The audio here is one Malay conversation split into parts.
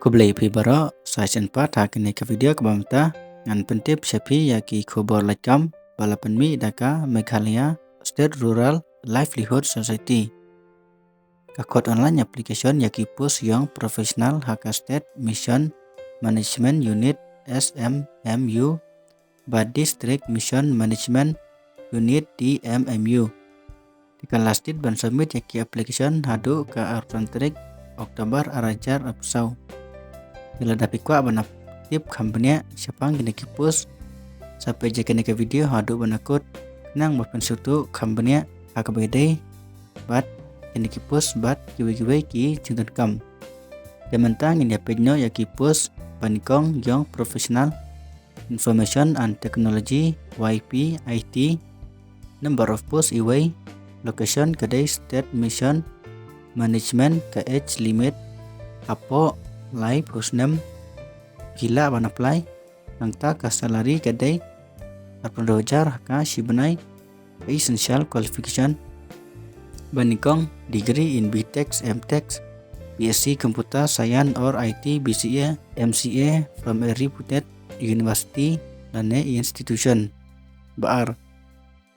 Kublai pi baro session part hakini ke video kebamta ngan pentip sepi yaki kubor lekam balapan mi daka Meghalaya State Rural Livelihood Society. Kakot online application yaki pus yang profesional haka State Mission Management Unit SMMU ba District Mission Management Unit DMMU. Dikan lastit ban submit yaki application hadu ke artantrik Oktober arajar apsau. Bila dapat kuat banap tip company siapang kini kipus sampai jika ke video hadu banakut nang berpensutu company akabede bat kini kipus bat kiwi ki cinta kam dementang ini pejno ya kipus panikong yang profesional information and technology YP IT number of post iway location kedai state mission management ke age limit apo live husnam gila ban apply nangta ka salary kadai 8,000 ka sibenai essential qualification banikong degree in BTech MTech BSc Computer Science or IT BCA MCA from a reputed university dan institution bar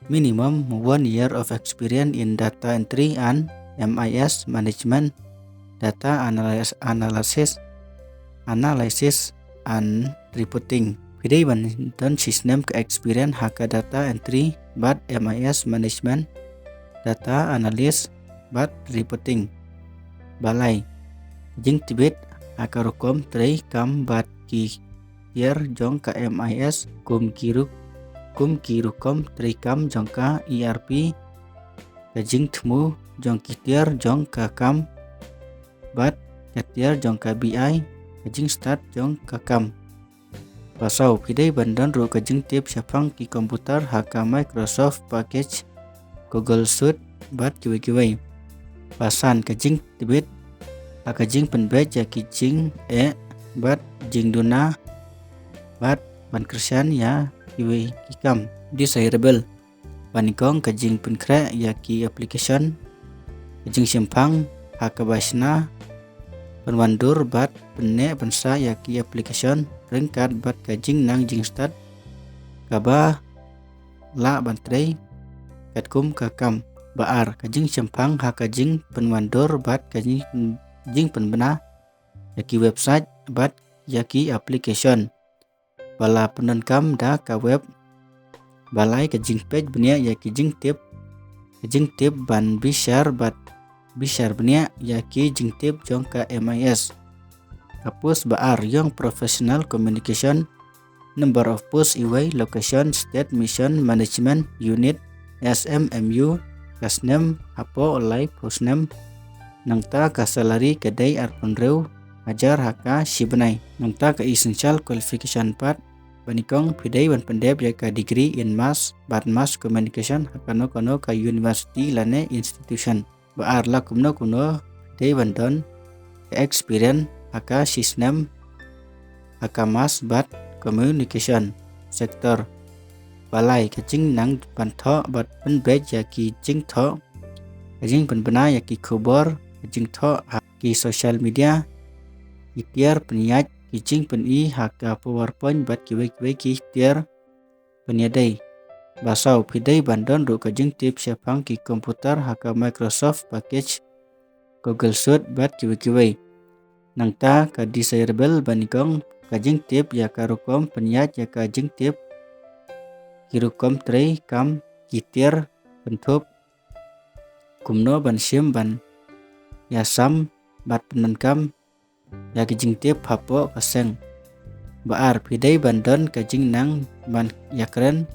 minimum 1 year of experience in data entry and MIS management data analysis and reporting. Pidai banton sistem ke experience haka data entry but MIS management data analysis but reporting. Balai jing tibet haka rukom tray kam but ki tier jong ka MIS kum kirukom tray kam jong ka ERP ka jing temu jong ki tier jong ka kam but ka tier jong ka BI kajing start jong kakam pasau pidai bandan ro kajing tip siapang ki komputer haka Microsoft package Google Suite bat kiwi pasan kajing tibet kajing penbej ya kijing bat jing duna bat ban kersian ya kiwi kikam desirable panikong kajing penkre ya ki application kajing simpang haka basna penwandur bat penne pensa yaki application ringkat bat kajing nang jing start kaba la bantrei katkum kakam baar kajing sempang ha kajing penwandur bat kajing jing penbena yaki website bat yaki application bala penenkam da ka web balai kajing page benia yaki jing tip ban bishar bat bishar benia yaki jing tip jong ka MIS kapus baar yang professional communication number of post iway location state mission management unit SMMU kasnem apo live hostnem nangta ka salary kedai arponreu ajar haka sibenai nangta ka essential qualification part banikong pidai ban pendep yaka degree in mass communication hakano kono ka university lane institution baar la kuno day bandon experience haka sistem haka mas bat communication sector balai kacing nang pantho bat penbej yaki jing tho kajing penbena yaki kubor kajing tho haki social media itiar peniat kicing peni haka powerpoint bat kiwe ki tiar peniadai basau pidai bandon ro kajing tip siapang ki komputer haka Microsoft package Google Suite bat kiwi nangta ka desirable banikong kajing tip ya karukom peniat ya kajing tip kirukom tray kam kitir bentuk kumno ban sim ban yasam bat penenkam ya kajing tip hapo kaseng baar pidai bandon kajing nang ban yakren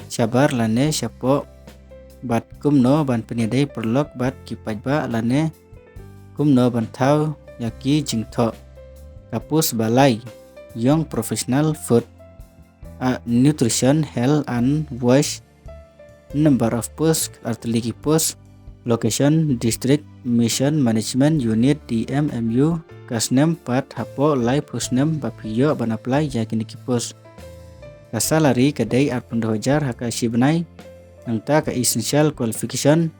sabar lane siapo bat kumno ban peniadai perlok bat kipajba lane kumno ban tau yaki jingtho kapus balai young professional food nutrition health and voice number of post artiliki post location district mission management unit DMMU kasnem pat hapo live husnem bapiyo ban apply yakini kipus kasalari kadai 8,000 haka sibenai nangta ka essential qualification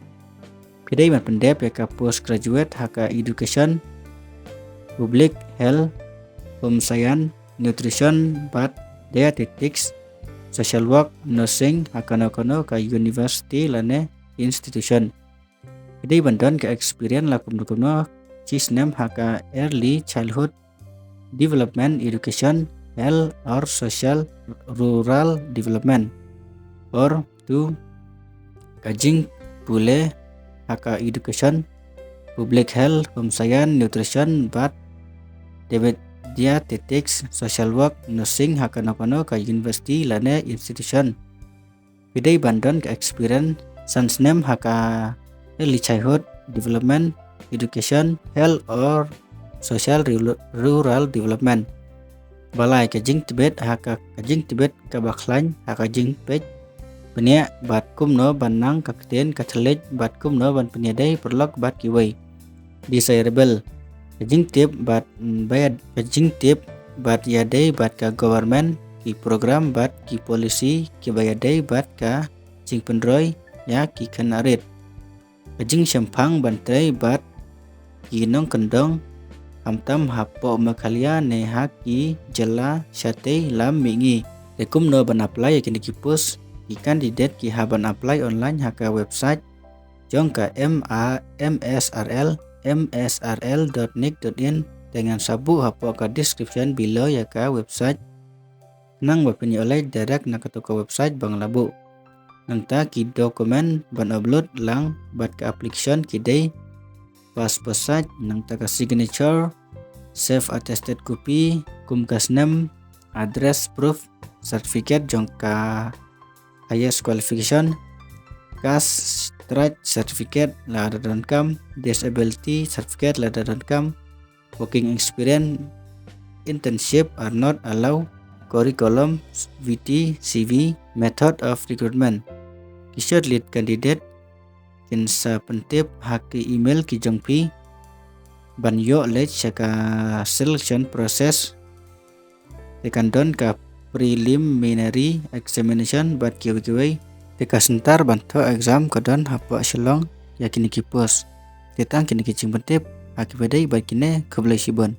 kadai ban pendep ya ka postgraduate haka education public health, home science, nutrition, but dietetics, social work, nursing, hakono ka university lane institution. Jadi bandon ka experience la kumno cisnem haka early childhood development education, health or social rural development, or to kajing pule haka education, public health, home science, nutrition, but dietetics, social work, nursing, hakono ka university lane institution. Pidai bandon ka experience sansnem haka early childhood development education, health or social rural development. Balai kajing Tibet haka kajing Tibet kabaklan haka jing pej penia bat kumno banang kakten kathelej bat kumno ban peniadai perlok bat kiwai desirable kajing tip bat bayad kajing tip bat yadai bat ka government ki program bat ki policy ki bayadai bat ka jing pendroy ya ki kanarit kajing sempang bantai bat ki nong kendong hamtam hapo makalia ne haki jela syate lam mingi rekum no ban apply kini kipus ki kandidat ki haban apply online haka website jongka msrl.nic.in dengan sabu hapo ka description below ya ka website nang bapini oleh darak na katuka website bang labu nangta ki dokumen ban upload lang bat ka application ki day passport size nangta ka signature self attested copy kumkasnem address proof certificate jongka highest qualification caste certificate ladar.com disability certificate ladar.com working experience internship are not allowed curriculum VT CV method of recruitment kisah lead candidate kinsa pentip haki email ki jongpi banyo lej ka selection process tekandon ka preliminary examination bat kiwi teka sentar bantu exam kadon hapa silong yakini kipus tetang kini kicing pentip haki badai bakine keblai sibon.